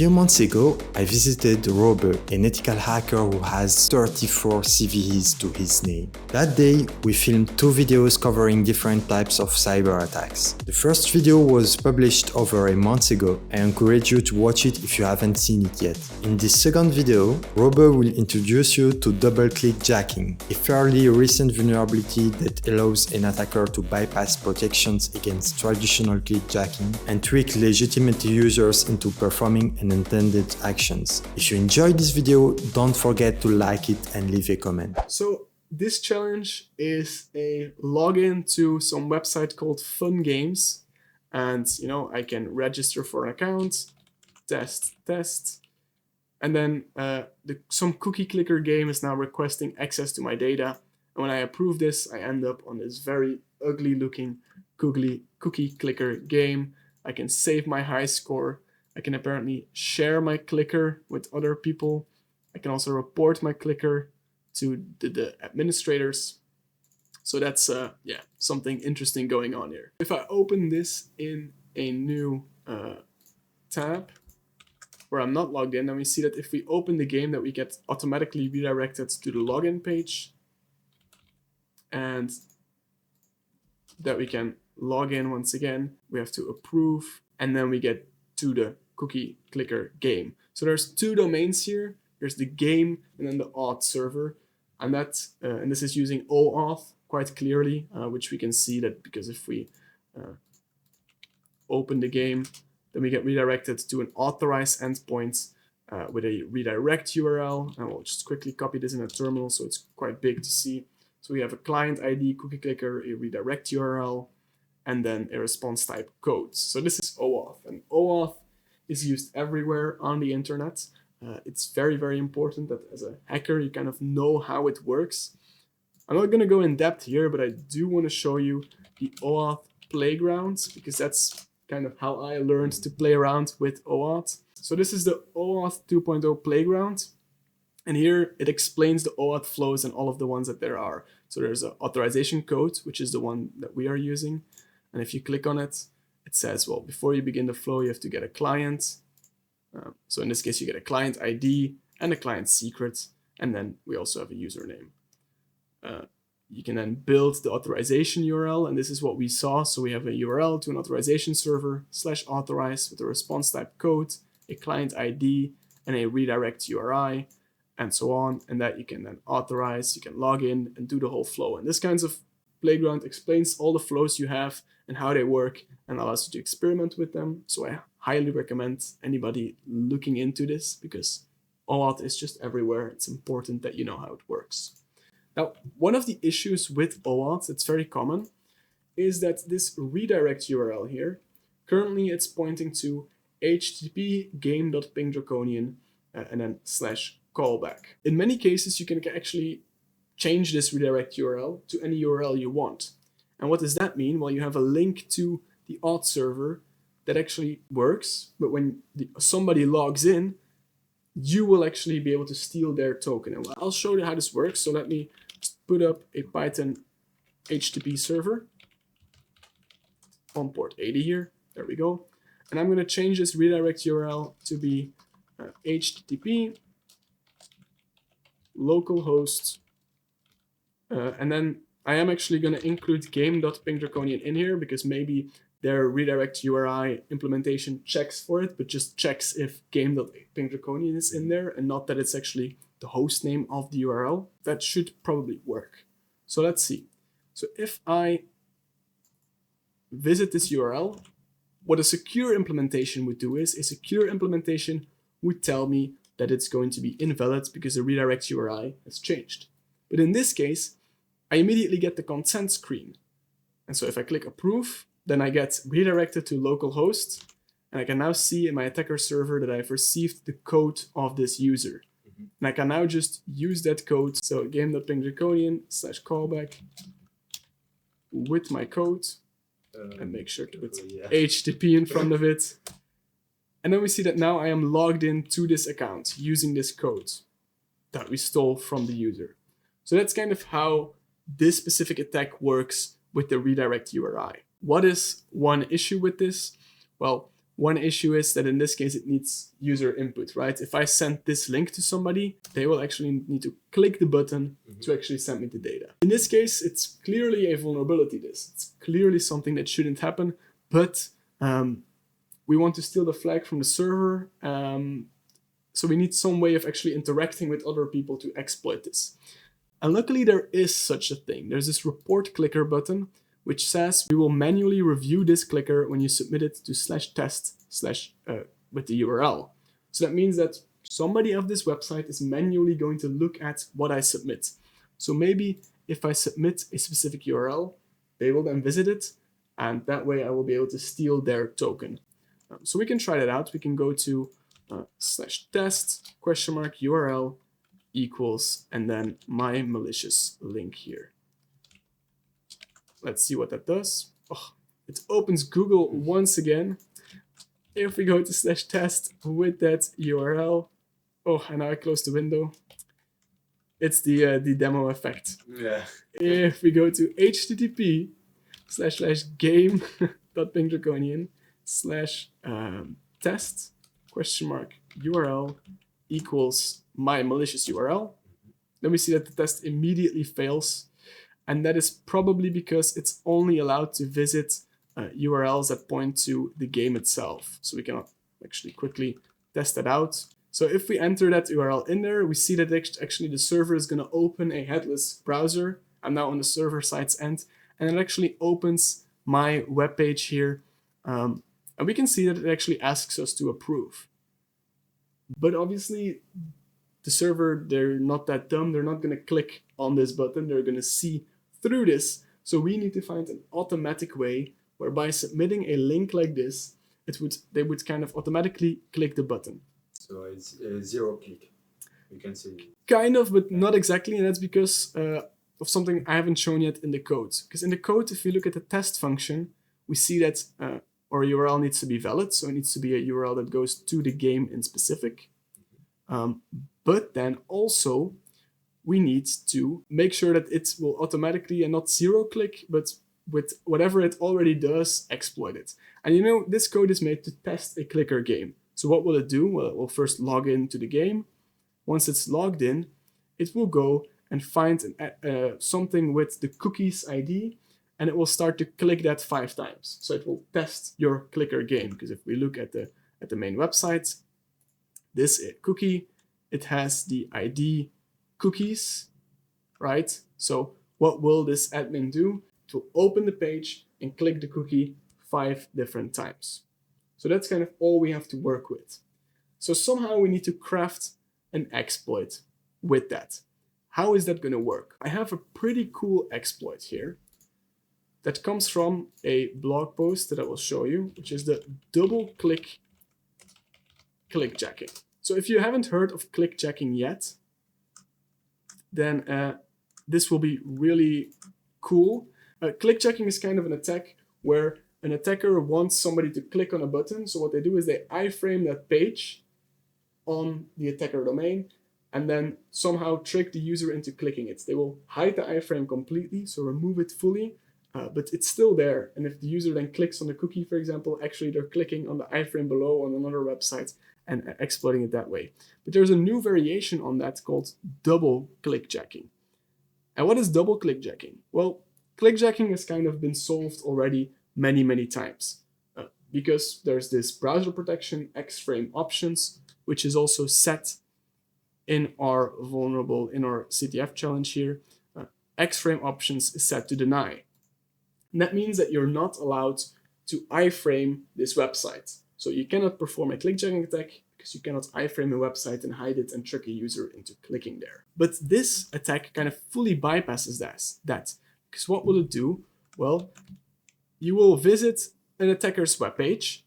few months ago, I visited Robert, an ethical hacker who has 34 CVEs to his name. That day, we filmed 2 videos covering different types of cyber attacks. The first video was published over a month ago. I encourage you to watch it if you haven't seen it yet. In this second video, Robert will introduce you to double clickjacking, a fairly recent vulnerability that allows an attacker to bypass protections against traditional clickjacking and trick legitimate users into performing unintended actions. If you enjoyed this video, don't forget to like it and leave a comment. So this challenge is a login to some website called Fun Games, and I can register for an account, test, and then some cookie clicker game is now requesting access to my data, and when I approve this, I end up on this very ugly looking cookie clicker game. I can save my high score. I can apparently share my clicker with other people. I can also report my clicker to the administrators. So that's something interesting going on here. If I open this in a new tab where I'm not logged in, then we see that if we open the game that we get automatically redirected to the login page and that we can log in once again. We have to approve and then we get to the cookie clicker game. So there's 2 domains here. There's the game and then the auth server, and this is using OAuth quite clearly, which we can see that because if we open the game, then we get redirected to an authorized endpoint with a redirect URL, and we'll just quickly copy this in a terminal so it's quite big to see. So we have a client ID, cookie clicker, a redirect URL, and then a response type code. So this is OAuth, and OAuth is used everywhere on the internet. It's very, very important that as a hacker, you kind of know how it works. I'm not going to go in depth here, but I do want to show you the OAuth playground because that's kind of how I learned to play around with OAuth. So this is the OAuth 2.0 playground. And here it explains the OAuth flows and all of the ones that there are. So there's an authorization code, which is the one that we are using. And if you click on it, it says, well, before you begin the flow, you have to get a client. So in this case, you get a client ID and a client secret. And then we also have a username. You can then build the authorization URL. And this is what we saw. So we have a URL to an authorization server /authorize with a response type code, a client ID, and a redirect URI, and so on. And that you can then authorize, you can log in and do the whole flow. And this kind of playground explains all the flows you have and how they work and allows you to experiment with them. So I highly recommend anybody looking into this because OAuth is just everywhere. It's important that you know how it works. Now, one of the issues with OAuth that's very common is that this redirect URL here, currently it's pointing to http game.pingdraconian and then /callback. In many cases, you can actually change this redirect URL to any URL you want. And what does that mean? Well, you have a link to the auth server that actually works, but when somebody logs in, you will actually be able to steal their token. And I'll show you how this works. So let me put up a Python HTTP server on port 80 here. There we go. And I'm going to change this redirect URL to be HTTP localhost. And then I am actually going to include game.pingdraconian in here because maybe their redirect URI implementation checks for it, but just checks if game.pingdraconian is in there and not that it's actually the host name of the URL. That should probably work. So let's see. So if I visit this URL, what a secure implementation would do is a secure implementation would tell me that it's going to be invalid because the redirect URI has changed. But in this case, I immediately get the consent screen. And so if I click approve, then I get redirected to localhost, and I can now see in my attacker server that I've received the code of this user. And I can now just use that code. So game.pingdraconian /callback with my code, and make sure to put HTTP in front of it. And then we see that now I am logged in to this account using this code that we stole from the user. So that's kind of how this specific attack works with the redirect URI. What is one issue with this? Well, One issue is that in this case, it needs user input, right? If I send this link to somebody, they will actually need to click the button to actually send me the data. In this case, it's clearly a vulnerability. It's clearly something that shouldn't happen, but we want to steal the flag from the server. So we need some way of actually interacting with other people to exploit this. And luckily there is such a thing. There's this report clicker button, which says we will manually review this clicker when you submit it to /test/ with the URL. So that means that somebody of this website is manually going to look at what I submit. So maybe if I submit a specific URL, they will then visit it, and that way I will be able to steal their token. So we can try that out. We can go to /test URL equals, and then my malicious link here. Let's see what that does. Oh, it opens Google once again. If we go to /test with that URL, oh, and now I close the window. It's the demo effect. Yeah. If we go to http://game.pingdraconian/ test URL equals my malicious URL. Then we see that the test immediately fails. And that is probably because it's only allowed to visit URLs that point to the game itself. So we cannot actually quickly test that out. So if we enter that URL in there, we see that actually the server is going to open a headless browser. I'm now on the server side's end, and it actually opens my web page here. And we can see that it actually asks us to approve. But obviously, the server, they're not that dumb. They're not going to click on this button. They're going to see through this. So we need to find an automatic way whereby submitting a link like this, they would kind of automatically click the button. So it's zero click, you can say. Kind of, but not exactly. And that's because of something I haven't shown yet in the code. Because in the code, if you look at the test function, we see that our URL needs to be valid. So it needs to be a URL that goes to the game in specific. But then also, we need to make sure that it will automatically, and not zero click, but with whatever it already does, exploit it. And you know, this code is made to test a clicker game. So what will it do? Well, it will first log into the game. Once it's logged in, it will go and find something with the cookies ID, and it will start to click that 5 times. So it will test your clicker game. Because if we look at the main website, this cookie, it has the ID cookies, right? So what will this admin do? It will open the page and click the cookie 5 different times. So that's kind of all we have to work with. So somehow we need to craft an exploit with that. How is that going to work? I have a pretty cool exploit here that comes from a blog post that I will show you, which is the double click clickjacking. So if you haven't heard of clickjacking yet, then this will be really cool. Clickjacking is kind of an attack where an attacker wants somebody to click on a button. So what they do is they iframe that page on the attacker domain and then somehow trick the user into clicking it. They will hide the iframe completely, so remove it fully, but it's still there. And if the user then clicks on the cookie, for example, actually they're clicking on the iframe below on another website and exploiting it that way. But there's a new variation on that called double clickjacking. And what is double clickjacking? Well, clickjacking has kind of been solved already many times because there's this browser protection X-frame options, which is also set in our CTF challenge here. X-frame options is set to deny. And that means that you're not allowed to iframe this website. So you cannot perform a clickjacking attack because you cannot iframe a website and hide it and trick a user into clicking there. But this attack kind of fully bypasses that. Because what will it do? Well, you will visit an attacker's webpage.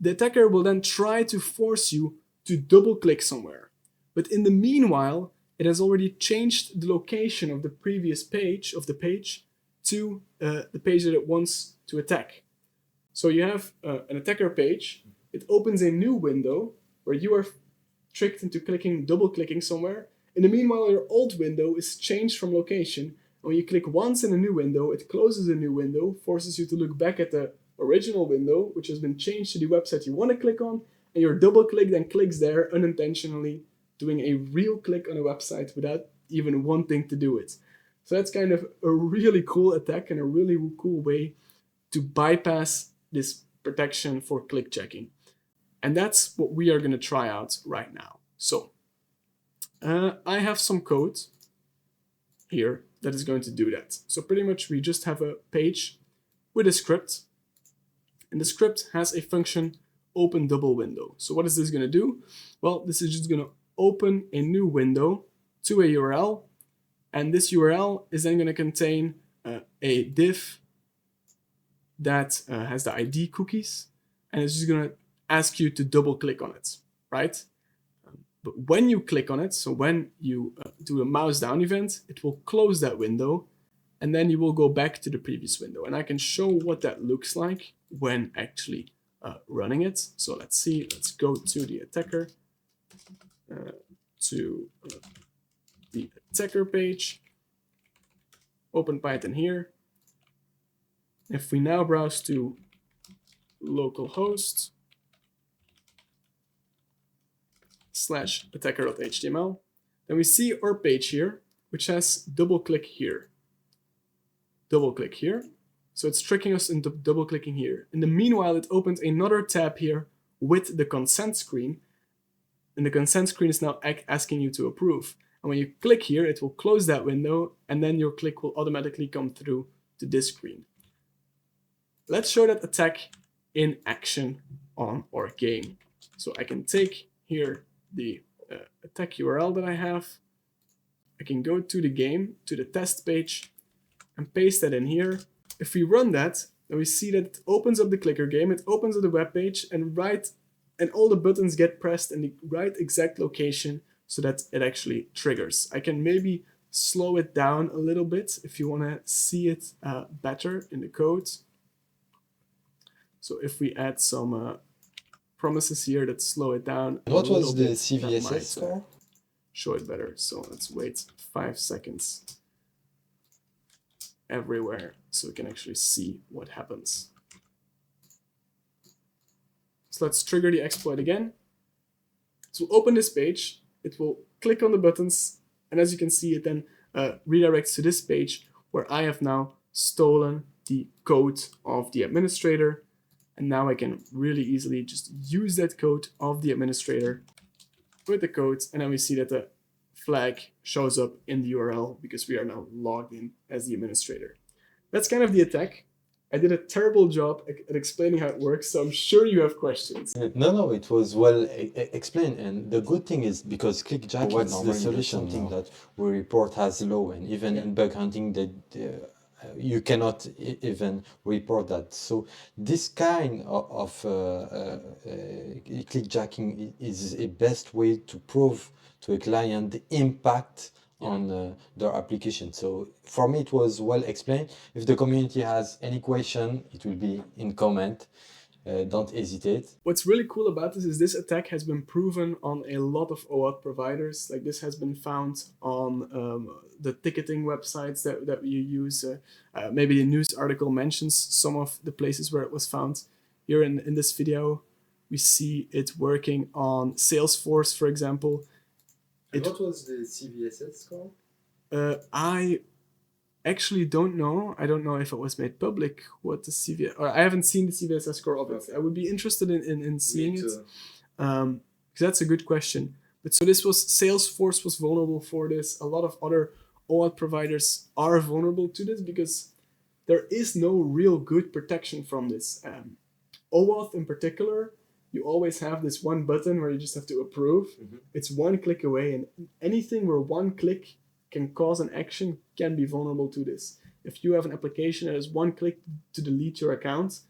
The attacker will then try to force you to double click somewhere. But in the meanwhile, it has already changed the location of the previous page to the page that it wants to attack. So you have an attacker page. It opens a new window where you are tricked into double clicking somewhere. In the meanwhile, your old window is changed from location. When you click once in a new window, it closes a new window, forces you to look back at the original window, which has been changed to the website you want to click on, and your double click then clicks there unintentionally, doing a real click on a website without even wanting to do it. So that's kind of a really cool attack and a really cool way to bypass this protection for click checking. And that's what we are going to try out right now. So I have some code here that is going to do that. So pretty much we just have a page with a script, and the script has a function open double window. So what is this going to do? Well, this is just going to open a new window to a URL, and this URL is then going to contain a div that has the ID cookies, and it's just going to ask you to double click on it, right? But when you click on it, so when you do a mouse down event, it will close that window, and then you will go back to the previous window. And I can show what that looks like when actually running it. So let's see, let's go to the attacker, to the attacker page, open Python here. If we now browse to localhost /attacker.html, then we see our page here, which has double click here. Double click here. So it's tricking us into double clicking here. In the meanwhile, it opens another tab here with the consent screen. And the consent screen is now asking you to approve. And when you click here, it will close that window, and then your click will automatically come through to this screen. Let's show that attack in action on our game. So I can take here the attack URL that I have. I can go to the game, to the test page, and paste that in here. If we run that, then we see that it opens up the clicker game, it opens up the web page, and all the buttons get pressed in the right exact location so that it actually triggers. I can maybe slow it down a little bit if you want to see it better in the code. So if we add some promises here that slow it down. What was the CVSS score? Show it better. So let's wait 5 seconds everywhere so we can actually see what happens. So let's trigger the exploit again. So we'll open this page, it will click on the buttons, and as you can see, it then redirects to this page where I have now stolen the code of the administrator. And now I can really easily just use that code of the administrator with the code, and then we see that the flag shows up in the URL because we are now logged in as the administrator. That's kind of the attack. I did a terrible job at explaining how it works, so I'm sure you have questions. No, it was well explained, and the good thing is because clickjacking, what's the solution? Something that we report as low, and even in bug hunting, you cannot even report that. So this kind of clickjacking is a best way to prove to a client the impact on their application. So for me, it was well explained. If the community has any question, it will be in comment. Don't hesitate. What's really cool about this attack has been proven on a lot of OAuth providers. Like this has been found on the ticketing websites that you use. Maybe the news article mentions some of the places where it was found. Here in this video, we see it working on Salesforce, for example. What was the CVSS score? I actually don't know. I don't know if it was made public what the CVSS, or I haven't seen the CVSS score of it. I would be interested in seeing it. Because that's a good question. But so Salesforce was vulnerable for this. A lot of other OAuth providers are vulnerable to this because there is no real good protection from this. OAuth in particular, you always have this one button where you just have to approve. Mm-hmm. It's one click away, and anything where one click can cause an action can be vulnerable to this. If you have an application that is one click to delete your account,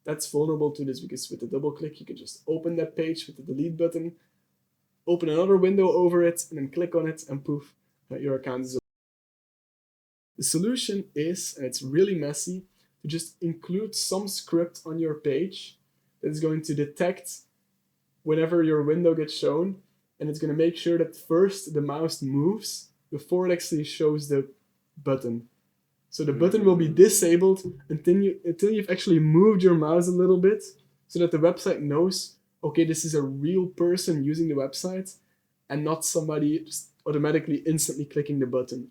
that's vulnerable to this because with the double click, you can just open that page with the delete button, open another window over it, and then click on it, and poof, your account is. The solution is, and it's really messy, to just include some script on your page that is going to detect whenever your window gets shown, and it's going to make sure that first the mouse moves before it actually shows the button. So the button will be disabled until you've actually moved your mouse a little bit so that the website knows, okay, this is a real person using the website and not somebody just automatically instantly clicking the button.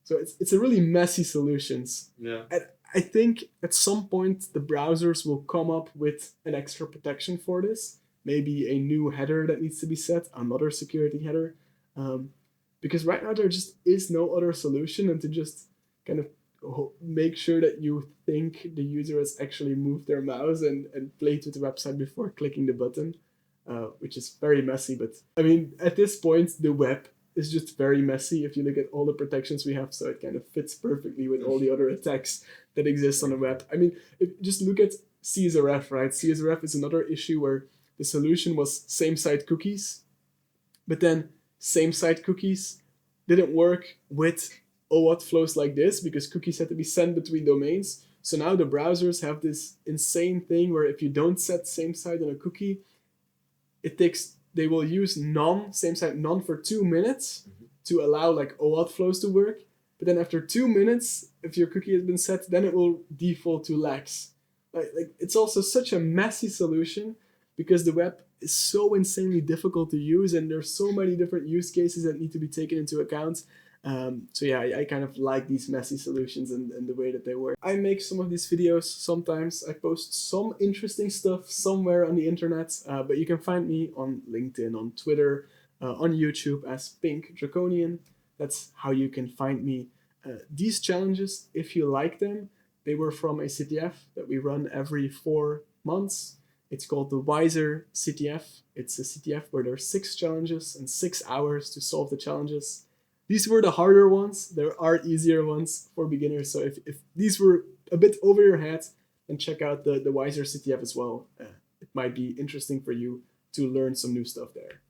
So it's a really messy solutions. Yeah. And I think at some point the browsers will come up with an extra protection for this. Maybe a new header that needs to be set, another security header. Because right now there just is no other solution than to just kind of make sure that you think the user has actually moved their mouse and played with the website before clicking the button, which is very messy. But I mean, at this point, the web is just very messy if you look at all the protections we have, so it kind of fits perfectly with all the other attacks that exist on the web. I mean, just look at CSRF, right? CSRF is another issue where the solution was same-site cookies, but then same-site cookies didn't work with OAuth flows like this because cookies had to be sent between domains. So now the browsers have this insane thing where if you don't set same-site on a cookie, they will use same-site none for 2 minutes to allow like OAuth flows to work. But then after 2 minutes, if your cookie has been set, then it will default to lax. Like it's also such a messy solution because the web is so insanely difficult to use and there's so many different use cases that need to be taken into account. So yeah, I kind of like these messy solutions and the way that they work. I make some of these videos sometimes. I post some interesting stuff somewhere on the internet, but you can find me on LinkedIn, on Twitter, on YouTube as Pink Draconian. That's how you can find me. These challenges, if you like them, they were from a CTF that we run every 4 months. It's called the Wiser CTF. It's a CTF where there are 6 challenges and 6 hours to solve the challenges. These were the harder ones. There are easier ones for beginners. So if these were a bit over your head, then check out the Wiser CTF as well. It might be interesting for you to learn some new stuff there.